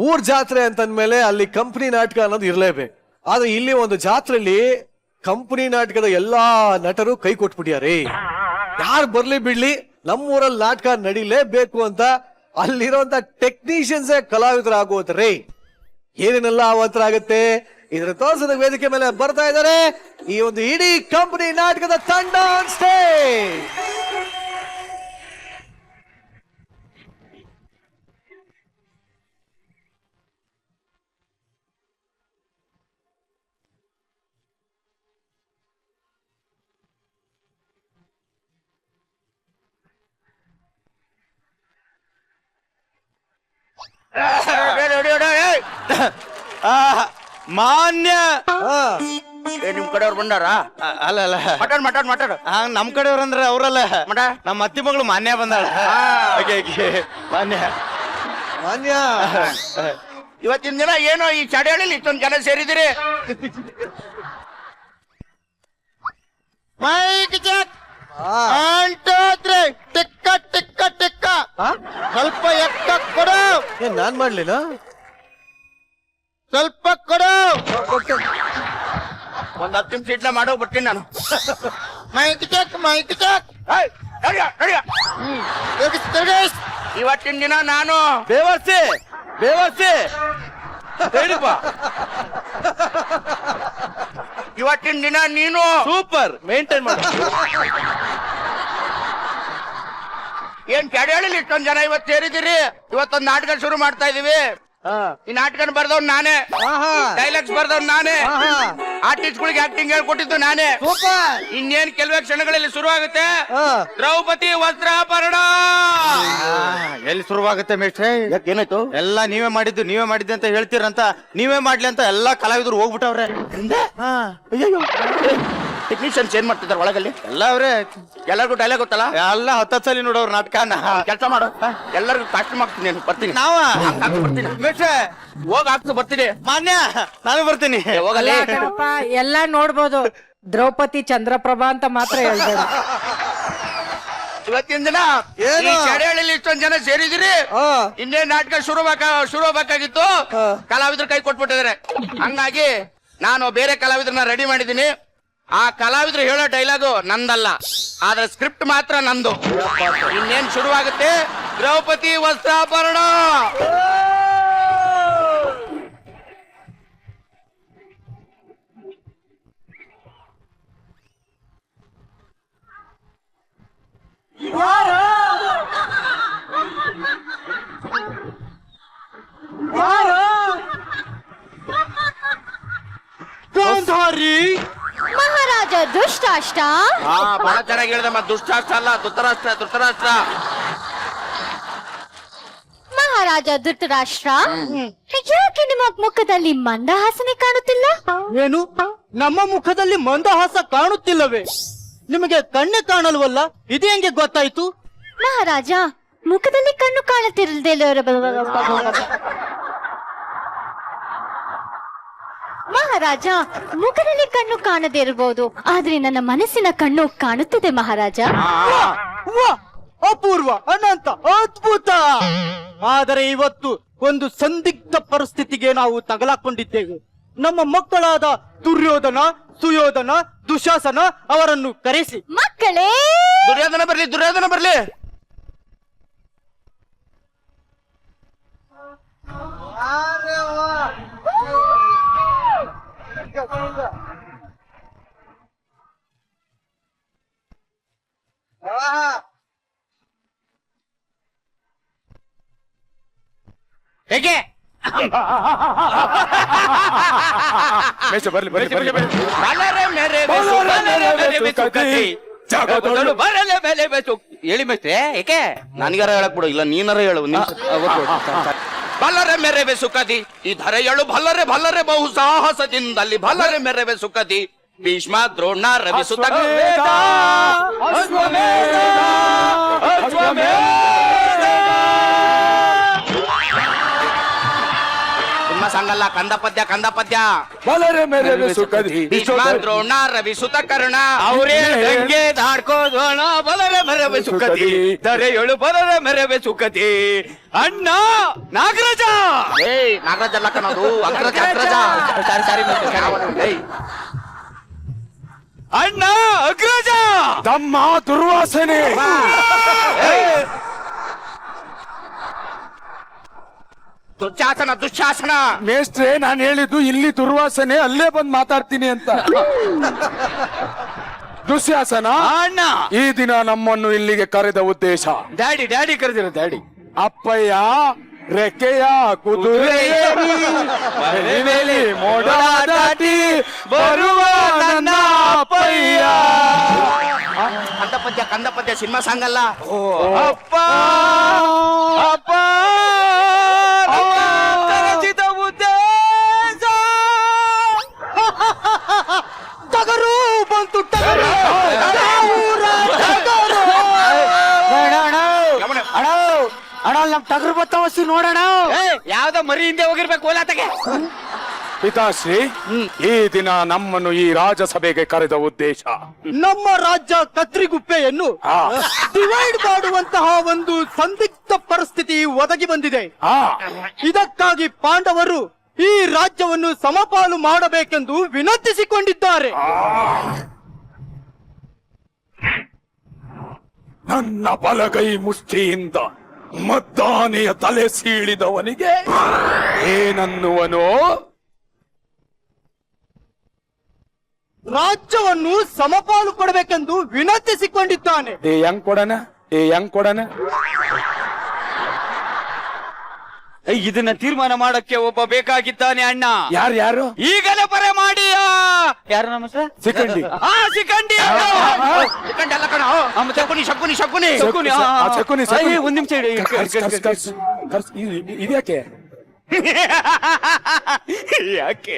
ಊರ್ ಜಾತ್ರೆ ಅಂತಂದ್ಮೇಲೆ ಅಲ್ಲಿ ಕಂಪನಿ ನಾಟಕ ಅನ್ನೋದು ಇರ್ಲೇಬೇಕು. ಆದ್ರೆ ಇಲ್ಲಿ ಒಂದು ಜಾತ್ರೆಯಲ್ಲಿ ಕಂಪನಿ ನಾಟಕದ ಎಲ್ಲಾ ನಟರು ಕೈ ಕೊಟ್ಬಿಟ್ಯಾರೆ. ಯಾರು ಬರ್ಲಿ ಬಿಡ್ಲಿ ನಮ್ಮೂರಲ್ಲಿ ನಾಟಕ ನಡಿಲೇಬೇಕು ಅಂತ ಅಲ್ಲಿರುವಂತ ಟೆಕ್ನಿಷಿಯನ್ಸೇ ಕಲಾವಿದರಾಗೋದ್ರೆ ಏನೇನೆಲ್ಲ ಅವಾಂತರ ಆಗುತ್ತೆ ಇದರ ತೋರಿಸದ ವೇದಿಕೆ ಮೇಲೆ ಬರ್ತಾ ಇದ್ದಾರೆ ಈ ಒಂದು ಇಡೀ ಕಂಪನಿ ನಾಟಕದ ತಂಡ ಆನ್ ಸ್ಟೇಜ್. ಮಾನ್ಯ ನಿಮ್ ಕಡೆಯವ್ರು ಬಂದಾರ? ಅಲ್ಲ ಅಲ್ಲ ಮಾತಾಡು ನಮ್ ಕಡೆಯವ್ರಂದ್ರೆ ಅವ್ರಲ್ಲ ಮಟ ನಮ್ಮ ಅತ್ತಿ ಮಗಳು ಮಾನ್ಯ ಬಂದಾಳ. ಮಾನ್ಯ ಮಾನ್ಯ ಇವತ್ತಿನ ದಿನ ಏನೋ ಈ ಚಡಿಹಳ್ಳಿಲಿ ಇಷ್ಟೊಂದು ಜನ ಸೇರಿದಿರಿ. ಮೈಕ್ ಚೆಕ್ ಟಿಕ್ಕ ಟಿಕ್ಕ ಟಿಕ್ಕ ಸ್ವಲ್ಪ ಎಕ್ಕ ಕೊಡು. ಏನ್ ನಾನ್ ಮಾಡ್ಲಿಲ್ಲ? ಸ್ವಲ್ಪ ಕೊಡು. ಒಂದ್ 10 ನಿಮಿಷ ಇಟ್ಲ ಮಾಡೋ ಬರ್ತೀನಿ ನಾನು. ಮೈಕ್ ಚೆಕ್ ಇವತ್ತಿನ ದಿನ ನಾನು ಬೇವರ್ಸಿ ಹೇಳಿಪ್ಪ. ಇವತ್ತಿನ ದಿನ ನೀನು ಸೂಪರ್ ಮೇಂಟೈನ್ ಮಾಡ. ಏನ್ ಚಡಿಹಳ್ಳಿಲಿ ಇಷ್ಟೊಂದ್ ಜನ ಇವತ್ತು ಸೇರಿದಿರಿ. ಇವತ್ತೊಂದು ನಾಟಕ ಶುರು ಮಾಡ್ತಾ ಇದೀವಿ. ಈ ನಾಟಕ ಬರ್ದವ್ ನಾನೇ, ಡೈಲಾಗ್ಸ್ ಬರ್ದವ್ ನಾನೇ, ಆರ್ಟಿಸ್ಟ್ಗಳಿಗೆ ಆಕ್ಟಿಂಗ್ ಹೇಳ್ಕೊಟ್ಟಿದ್ದು ನಾನೇ. ಇನ್ನೇನ್ ಕೆಲವೇ ಕ್ಷಣಗಳಲ್ಲಿ ಶುರು ಆಗುತ್ತೆ ದ್ರೌಪದಿ ವಸ್ತ್ರಾಪರಣ. ಎಲ್ಲಿ ಶುರುವಾಗುತ್ತೆ ಮೇಷ್ಟ್ರೆ? ಏನಾಯ್ತು? ಎಲ್ಲ ನೀವೇ ಮಾಡಿದ್ದೆ ಅಂತ ಹೇಳ್ತೀರಂತ ನೀವೇ ಮಾಡ್ಲಿ ಅಂತ ಎಲ್ಲಾ ಕಲಾವಿದ್ರು ಹೋಗ್ಬಿಟ್ಟವ್ರೆ. ಟೆಕ್ನಿಷಿಯನ್ಸ್ ಏನ್ ಮಾಡ್ತಿದ್ದಾರೆ ಒಳಗಲ್ಲಿ? ಎಲ್ಲ ಅವ್ರೆ ಎಲ್ಲರಿಗೂ ಡೈಲಾಗ್ ಗೊತ್ತಲ್ಲ? ಎಲ್ಲ 10 ಸಲ ನೋಡವ್ರ ನಾಟಕನ. ಕೆಲಸ ಮಾಡು, ಎಲ್ಲರಿಗೂ ಕಾಸ್ಟ್ಯೂಮ್ ಹಾಕ್ತೀನಿ, ನಾನು ಬರ್ತೀನಿ. ನಾವ ಬರ್ತೀನಿ, ಮೇಷ್ಟ್ರೆ ಹೋಗ್ ಹಾಕ್ತು ಬರ್ತೀನಿ. ಮಾನ್ಯ ನಾನು ಬರ್ತೀನಿ. ಹೋಗಲ್ಲ ಎಲ್ಲ ನೋಡ್ಬೋದು, ದ್ರೌಪದಿ ಚಂದ್ರಪ್ರಭಾ ಅಂತ ಮಾತ್ರ ಹೇಳ್ಬೇಡ. ಇವತ್ತಿನ ದಿನ ಚಡಿಹಳ್ಳಿಲಿ ಇಷ್ಟೊಂದ್ ಜನ ಸೇರಿದಿರಿ. ಇನ್ನೇ ನಾಟಕ ಶುರು ಆಗ್ಬೇಕಾಗಿತ್ತು, ಕಲಾವಿದ್ರು ಕೈ ಕೊಟ್ಬಿಟ್ಟಿದ್ದಾರೆ. ಹಂಗಾಗಿ ನಾನು ಬೇರೆ ಕಲಾವಿದ್ರನ್ನ ರೆಡಿ ಮಾಡಿದ್ದೀನಿ. ಆ ಕಲಾವಿದ್ರು ಹೇಳೋ ಡೈಲಾಗು ನಂದಲ್ಲ, ಆದ್ರೆ ಸ್ಕ್ರಿಪ್ಟ್ ಮಾತ್ರ ನಂದು. ಇನ್ನೇನ್ ಶುರುವಾಗುತ್ತೆ ದ್ರೌಪದಿ ವಸ್ತ್ರಾಪರಣ. ಮಹಾರಾಜ ದುಷ್ಟಾಷ್ಟ. ಬಹಳ ಚೆನ್ನಾಗಿ ಹೇಳಿದಮ್ಮ. ದುಷ್ಟಾಷ್ಟ ಅಲ್ಲ, ಧೃತರಾಷ್ಟ್ರ. ಮಹಾರಾಜ ಧೃತರಾಷ್ಟ್ರ, ಯಾಕೆ ನಿಮ್ಮ ಮುಖದಲ್ಲಿ ಮಂದಹಾಸನೆ ಕಾಣುತ್ತಿಲ್ಲ? ಏನು, ನಮ್ಮ ಮುಖದಲ್ಲಿ ಮಂದಹಾಸ ಕಾಣುತ್ತಿಲ್ಲವೇ? ನಿಮಗೆ ಕಣ್ಣೆ ಕಾಣಲ್ವಲ್ಲ, ಇದು ಹೆಂಗೆ ಗೊತ್ತಾಯ್ತು? ಮಹಾರಾಜ, ಮುಖದಲ್ಲಿ ಕಣ್ಣು ಕಾಣುತ್ತಿರದೆ ಮಹಾರಾಜ, ಮುಖದಲ್ಲಿ ಕಣ್ಣು ಕಾಣದೇ ಇರಬಹುದು, ಆದ್ರೆ ನನ್ನ ಮನಸ್ಸಿನ ಕಣ್ಣು ಕಾಣುತ್ತದೆ ಮಹಾರಾಜ. ಅಪೂರ್ವ, ಅನಂತ, ಅದ್ಭುತ. ಆದರೆ ಇವತ್ತು ಒಂದು ಸಂದಿಗ್ಧ ಪರಿಸ್ಥಿತಿಗೆ ನಾವು ತಗಲಾಕೊಂಡಿದ್ದೇವೆ. ನಮ್ಮ ಮಕ್ಕಳಾದ ದುರ್ಯೋಧನ, ಸುಯೋಧನ, ದುಶಾಸನ ಅವರನ್ನು ಕರೆಸಿ. ಮಕ್ಕಳೇ, ದುರ್ಯೋಧನ ಬರ್ಲಿ. ಹೇಗೆ ಬರ್ಲಿ ಹೇಳಿ ಮೇಷ್ಟ್ರೆ. ಏಕೆ ನನ್ಗಾರ ಹೇಳಕ್ ಬಿಡು, ಇಲ್ಲ ನೀನಾರ ಹೇಳು. ಬಲ್ಲರೆ ಮೆರೆವೆ ಸುಖದಿ ಈ ಧರೆಯಳು ಭಲ್ಲರೆ ಬಹು ಸಾಹಸದಿಂದಲ್ಲಿ ಭಲ್ಲರೆ ಮೆರೆವೆ ಸುಖದಿ ಭೀಷ್ಮ ದ್ರೋಣ ರವಿಸುತ ಸಂಗಲ್ಲ, ಕಂದ ಪದ್ಯ, ಕಂದ ಪದ್ಯ. ಬಲರೆ ಮೆರವೆ ಸುಖದಿ ಭೀಷ್ಮ ದ್ರೋಣ ರವಿ ಸುತ ಕರ್ಣ ಅವರೇ ಗಂಗೆ ದಾಡ್ಕೋದೋಣ ಬಲರೆ ಮೆರವೆ ಸುಖದಿ ದರೆಯೊಳು ಬಲರೆ ಮೆರವೆ ಸುಖದಿ ಅಣ್ಣ ನಾಗರಾಜ. ಏಯ್ ನಾಗರಾಜ ಅಲ್ಲ ಕಣದು, ಅಗ್ರಜ ಅಗ್ರಜ. ಸಾರಿ ಏಯ್ ಅಣ್ಣ ಅಗ್ರಜ ತಮ್ಮ ದುರ್ವಾಸನೆ. ದುಶ್ಯಾಸನ ದುಶ್ಯಾಸನ. ಮೇಷ್ಟ್ರೆ ನಾನು ಹೇಳಿದ್ದು ಇಲ್ಲಿ ದುರ್ವಾಸನೆ, ಅಲ್ಲೇ ಬಂದು ಮಾತಾಡ್ತೀನಿ ಅಂತ. ದುಶ್ಯಾಸನ ಅಣ್ಣ, ಈ ದಿನ ನಮ್ಮನ್ನು ಇಲ್ಲಿಗೆ ಕರೆದ ಉದ್ದೇಶ ಡ್ಯಾಡಿ ಡ್ಯಾಡಿ ಕರೆದಿರೋ ಡ್ಯಾಡಿ. ಅಪ್ಪಯ್ಯ ರೆಕ್ಕೆಯ ಕುದುರೆ ಮೋಡ ದಾಟಿ ಬರುವ ನನ್ನ ಅಪ್ಪಯ್ಯ. ಕಂದ ಪದ್ಯ, ಕಂದ ಪದ್ಯ, ಸಿನಿಮಾ ಸಾಂಗ್ ಅಲ್ಲ. ಅಪ್ಪ ಅಪ್ಪ ಕರೆಸಿದ ಉದ್ದೇಶ. ಟಗರು ಬಂತು, ಟಗರು. ಅಣ್ಣ ನಮ್ ಟಗರು ಬತ್ತವಸಿ ನೋಡೋಣ. ಯಾವ್ದೋ ಮರಿ ಹಿಂದೆ ಹೋಗಿರ್ಬೇಕು ಓಲಾತಗೆ. ಪಿತಾಶ್ರೀ, ಈ ದಿನ ನಮ್ಮನ್ನು ಈ ರಾಜಸಭೆಗೆ ಕರೆದ ಉದ್ದೇಶ ನಮ್ಮ ರಾಜ್ಯ ಕತ್ರಿಗುಪ್ಪೆಯನ್ನು ಆ. ಡಿವೈಡ್ ಮಾಡುವಂತಹ ಒಂದು ಸಂದಿಗ್ಧ ಪರಿಸ್ಥಿತಿ ಒದಗಿ ಬಂದಿದೆ. ಆ, ಇದಕ್ಕಾಗಿ ಪಾಂಡವರು ಈ ರಾಜ್ಯವನ್ನು ಸಮಪಾಲು ಮಾಡಬೇಕೆಂದು ವಿನಂತಿಸಿಕೊಂಡಿದ್ದಾರೆ. ನನ್ನ ಬಲಗೈ ಮುಷ್ಟಿಯಿಂದ ಮದ್ದಾನೆಯ ತಲೆ ಸೀಳಿದವನಿಗೆ ಏನನ್ನುವನು? ರಾಜ್ಯವನ್ನು ಸಮಪಾಲು ಕೊಡಬೇಕೆಂದು ವಿನಂತಿಸಿಕೊಂಡಿದ್ದಾನೆ. ಹೆಂಗ್ ಕೊಡನ ಹೆಂಗ್ ಕೊಡನ? ಇದನ್ನ ತೀರ್ಮಾನ ಮಾಡಕ್ಕೆ ಒಬ್ಬ ಬೇಕಾಗಿದ್ದಾನೆ ಅಣ್ಣ. ಯಾರು ಯಾರು? ಈಗಲೇ ಬರೆ ಮಾಡಿ. ಯಾರು ನಮ್ಮ ಸರ್? ಸಿಕ್ಕಂಡಿ. ಸಿಕ್ಕಂಡಿ ಚಿಕ್ಕಂಡಿ ಅಲ್ಲ ಕಣ, ಶಕುನಿ ಶಕುನಿ ಶಕುನಿ. ಶಕುನಿ ಒಂದ್ ನಿಮಿಷ ಇದ್ಯಾಕೆ? ಯಾಕೆ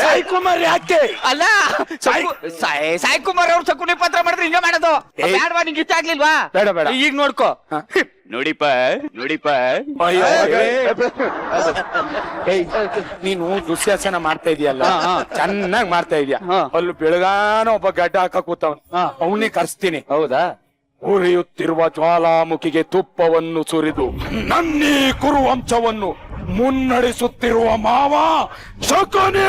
ಸಾಯಿ ಕುಮಾರ್ ಯಾಕೆ? ಅಲ್ಲ ಸಾಯಿ ಕುಮಾರ್ ಅವ್ರು ಶಕುನಿ ಪತ್ರ ಮಾಡಿದ್ರೆ ಹಿಂಗ ಮಾಡೋದು ಬೇಡವಾ? ನಿಂಗೆ ಇಷ್ಟ ಆಗ್ಲಿಲ್ವಾ? ಬೇಡ ಬೇಡ. ಈಗ ನೋಡ್ಕೋ. ನೋಡಿಪ ನೋಡಿಪ. ಅಯ್ಯೋ, ನೀನು ದುಶ್ಯಾಸನ ಮಾಡ್ತಾ ಇದೀಯಲ್ಲ, ಚೆನ್ನಾಗ್ ಮಾಡ್ತಾ ಇದೀಯ. ಅಲ್ಲೂ ಬೆಳಗಾನ ಒಬ್ಬ ಗಡ್ಡ ಹಾಕ ಕೂತವನ್, ಅವನಿಗೆ ಕರ್ಸ್ತೀನಿ. ಹೌದಾ? ಉರಿಯುತ್ತಿರುವ ಜ್ವಾಲಾಮುಖಿಗೆ ತುಪ್ಪವನ್ನು ಸುರಿದು ನನ್ನೀ ಕುರುವಂಶವನ್ನು ಮುನ್ನಡೆಸುತ್ತಿರುವ ಮಾವ ಶಕುನಿ.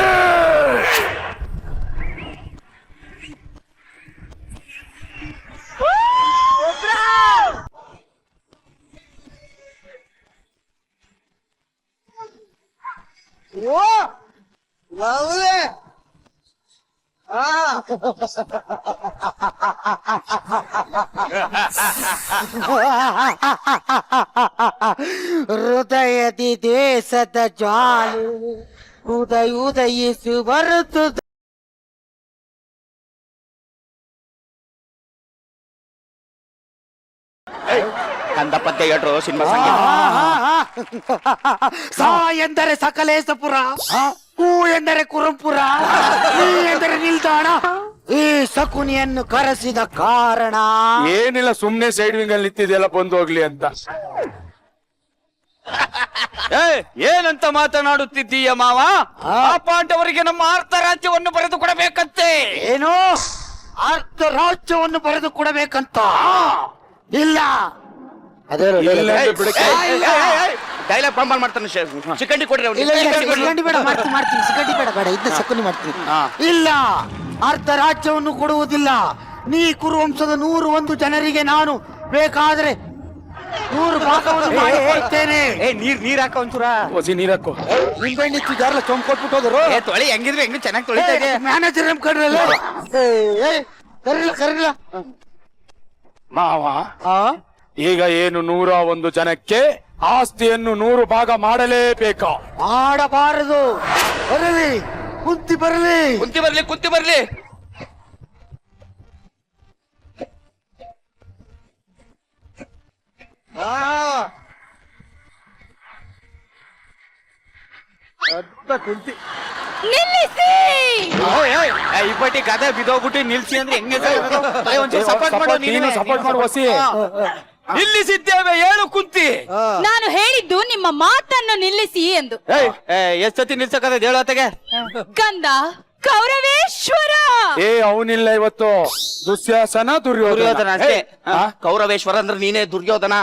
ಹೃದಯದಿ ದೇಶದ ಜ್ವಾಲೆ ಉದಯಿಸು ಬರುತ್ತದೆ. ಕಂದ ಪದ್ಯ ಹೇಳ್ರು, ಸಿನಿಮಾ ಸಾಂಗ್. ಸಾ ಎಂದರೆ ಸಕಲೇಶಪುರ, ಕು ಎಂದರೆ ಕುರಂಪುರ, ಈ ಎಂದರೆ ನಿಲ್ದಾಣ. ಈ ಶಕುನಿಯನ್ನು ಕರೆಸಿದ ಕಾರಣ ಏನಿಲ್ಲ, ಸುಮ್ನೆ ಸೈಡ್ ವಿಂಗ್ ಅಲ್ಲಿ ನಿಂತಿದೆಯಲ್ಲ, ಬಂದು ಹೋಗ್ಲಿ ಅಂತ. ಏನಂತ ಮಾತನಾಡುತ್ತಿದ್ದೀಯ ಮಾವ? ಆ ಪಾಂಡವರಿಗೆ ನಮ್ಮ ಅರ್ಥ ರಾಜ್ಯವನ್ನು ಬರೆದು ಕೊಡಬೇಕಂತೆ. ಏನು? ಅರ್ಧ ರಾಜ್ಯವನ್ನು ಬರೆದು ಕೊಡಬೇಕಂತ? ಇಲ್ಲ, ಡೈಲಾಗ್ ಪ್ರಾಂಬಲ್ ಮಾಡ್ತಾನೆ. ಚಿಕ್ಕಂಡಿ ಕೊಡ್ರಿ ಅವ್ನಿಗೆ. ಸಿಗಂಡಿ ಬೇಡ, ಮಾಡ್ತೀನಿ ಸಿಗಂಡಿ ಬೇಡ, ಇದ್ದ ಶಕುನಿ ಮಾಡ್ತೀನಿ. ಇಲ್ಲ, ಅರ್ಧ ರಾಜ್ಯವನ್ನು ಕೊಡುವುದಿಲ್ಲ. ನೀ ಕುರುವಂಶದ 101 ಜನರಿಗೆ ನಾನು ಬೇಕಾದ್ರೆ 100 ಭಾಗವನ್ನು ಮಾಡಿಕೊಡ್ತೇನೆ. ನೀರ್ ಹಾಕ ಒಂಚೂರ. ಹೊಸಿ ನೀರಕ್ಕೋ. ನಿಂಬೆಹಣ್ಣು ಯಾರಲ್ಲ ತೊಂದ್ ಕೊಟ್ಬಿಟ್ಟು ಹೋದ್ರು. ತೊಳಿ ಹೆಂಗಿದ್ರೆ ಹೆಂಗ್ ಚೆನ್ನಾಗಿ ತೊಳಿತಾ ಇದೆ. ಮ್ಯಾನೇಜರ್ ನಮ್ ಕಡ್ರಲ್ಲ, ಕರೀಲ ಮಾವ, ಈಗ ಏನು 101 ಜನಕ್ಕೆ ಆಸ್ತಿಯನ್ನು 100 ಭಾಗ ಮಾಡಲೇಬೇಕಾ? ಮಾಡಬಾರದು. ಬರಲಿ, ಕುಂತಿ ಬರಲಿ. ಕುಂತಿ ಬರ್ಲಿ, ಕುಂತಿ ಬರ್ಲಿ. ನಿಲ್ಲಿಸಿ. ಇಪ್ಪಟ್ಟಿ ಗದೆ ಬಿದೋಗ್ಬಿಟ್ಟು ನಿಲ್ಸಿ ಅಂದ್ರೆ ಹೆಂಗೆ? ಒಂಚೂರು ಸಪೋರ್ಟ್ ಮಾಡೋ. ನೀನು ಸಪೋರ್ಟ್ ಮಾಡು ಹೊಸಿ. ನಿಲ್ಲಿಸಿದ್ದೇವೆ ಹೇಳು ಕುಂತಿ. ನಾನು ಹೇಳಿದ್ದು ನಿಮ್ಮ ಮಾತನ್ನು ನಿಲ್ಲಿಸಿ ಎಂದು. ಎಷ್ಟ್ ಸತಿ ನಿಲ್ಸಕದ ಹೇಳೋತೆಗೆ ಕಂದ ಕೌರವೇಶ್ವರ. ಅವನಿಲ್ಲ ಇವತ್ತು. ದುಶ್ಯಾಸನ ದುರ್ಯೋಧನ ದುರ್ಯೋಧನ ಅಷ್ಟೇ. ಕೌರವೇಶ್ವರ ಅಂದ್ರೆ ನೀನೇ ದುರ್ಯೋಧನ.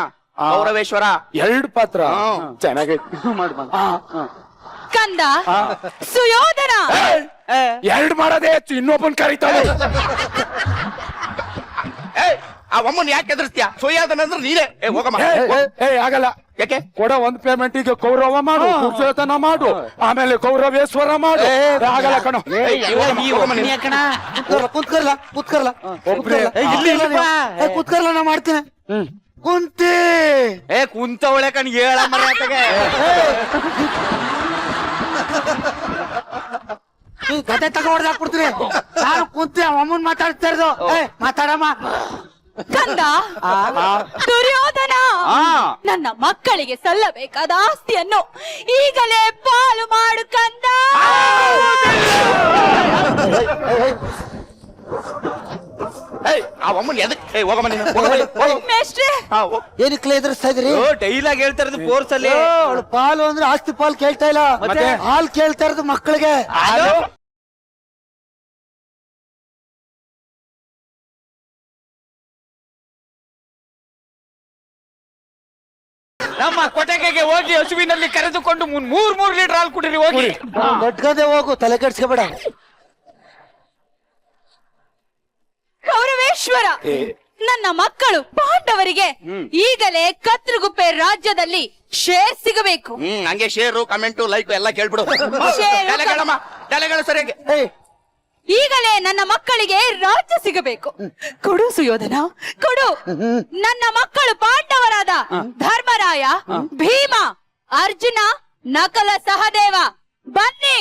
ಕೌರವೇಶ್ವರ ಎರಡು ಪಾತ್ರ ಚೆನ್ನಾಗಿ ಕಂದ ಸುಯೋಧನ. ಎರಡು ಮಾಡೋದೇ ಹೆಚ್ಚು, ಇನ್ನೊಬ್ಬನ್ ಕರೀತಾಳೆ. ಆ ಅಮ್ಮನ್ ಯಾಕೆ ಎದುರಿಸ್ತೀಯ? ಸುಯೋಧನ ಅಂದ್ರೆ ನೀನೇ. ಹೋಗಮ್ಮ. ಆಗಲ್ಲ. ಯಾಕೆ? ಕೊಡ ಒಂದ್ ಪೇಮೆಂಟ್ ಈಗ ಕೌರವ ಮಾಡು, ದುರ್ಯೋಧನ ಮಾಡು, ಆಮೇಲೆ ಕೌರವೇಶ್ವರ ಮಾಡು. ಆಗಲ್ಲ ಕಣೋ. ಕುತ್ಕರ್ಲ ನಾ ಮಾಡ್ತೀನಿ. ಕುಂತಿ ಕುಂತವಳೆ ಕಣ್ ಹೇಳ ಮರ್ಯಾದೆಗೆ. ಗದೆ ತಗೊಂಡ್ ಹಾಕ್ಬಿಡ್ತೀನಿ. ನಾನು ಕುಂತಿ ಅಮ್ಮನ್ ಮಾತಾಡ್ತಾ ಇರೋದು. ಮಾತಾಡಮ್ಮ. ಕಂದ ದುರ್ಯೋಧನ, ನನ್ನ ಮಕ್ಕಳಿಗೆ ಸಲ್ಲಬೇಕಾದ ಆಸ್ತಿಯನ್ನು ಈಗಲೇ ಪಾಲು ಮಾಡು ಕಂದ. ಆ ಅಮ್ಮನ್ ಎದಕ್ಕೆ? ಹೋಗಮ್ಮ ನೀನು. ಮೇಷ್ಟ್ರೆ, ಏನಕ್ಕೆ ಎದುರಿಸ್ತಾ ಇದ್ರಿ? ಡೈಲಾಗ್ ಹೇಳ್ತಾ ಇರೋದು ಫೋರ್ಸ್ ಅಲ್ಲಿ. ಅವಳು ಪಾಲು ಅಂದ್ರೆ ಆಸ್ತಿ ಪಾಲು ಕೇಳ್ತಾ ಇಲ್ಲ, ಮತ್ತೆ? ಹಾಲ್ ಕೇಳ್ತಾ ಇರೋದು ಮಕ್ಕಳಿಗೆ. ನಮ್ಮ ಕೊಟಗೆಗೆ ಹೋಗಿ ಹಸುವಿನಲ್ಲಿ ಕರೆದುಕೊಂಡು 3 ಲೀಟರ್ ಹಾಲು ಕುಡಿರಿ ಹೋಗಿ. ದೊಡ್ಡಗದೆ ಹೋಗು, ತಲೆ ಕೆಡ್ಸ್ಕೊಬೇಡ. ಕೌರವೇಶ್ವರ, ನನ್ನ ಮಕ್ಕಳು ಪಾಂಡವರಿಗೆ ಈಗಲೇ ಕತ್ರಗುಪ್ಪೆ ರಾಜ್ಯದಲ್ಲಿ ಶೇರ್ ಸಿಗಬೇಕು. ಹಂಗೆ ಶೇರು ಕಮೆಂಟು ಲೈಕ್ ಎಲ್ಲ ಕೇಳ್ಬಿಡು. ಶೇರು, ತಲೆಗಳು ಸರಿಯಾಗಿ. ಈಗಲೇ ನನ್ನ ಮಕ್ಕಳಿಗೆ ರಾಜ್ಯ ಸಿಗಬೇಕು. ಕೊಡು ಸುಯೋಧನ, ಕೊಡು. ನನ್ನ ಮಕ್ಕಳು ಪಾಂಡವರಾದ ಧರ್ಮರಾಯ, ಭೀಮ, ಅರ್ಜುನ, ನಕಲ, ಸಹದೇವ ಬನ್ನಿ.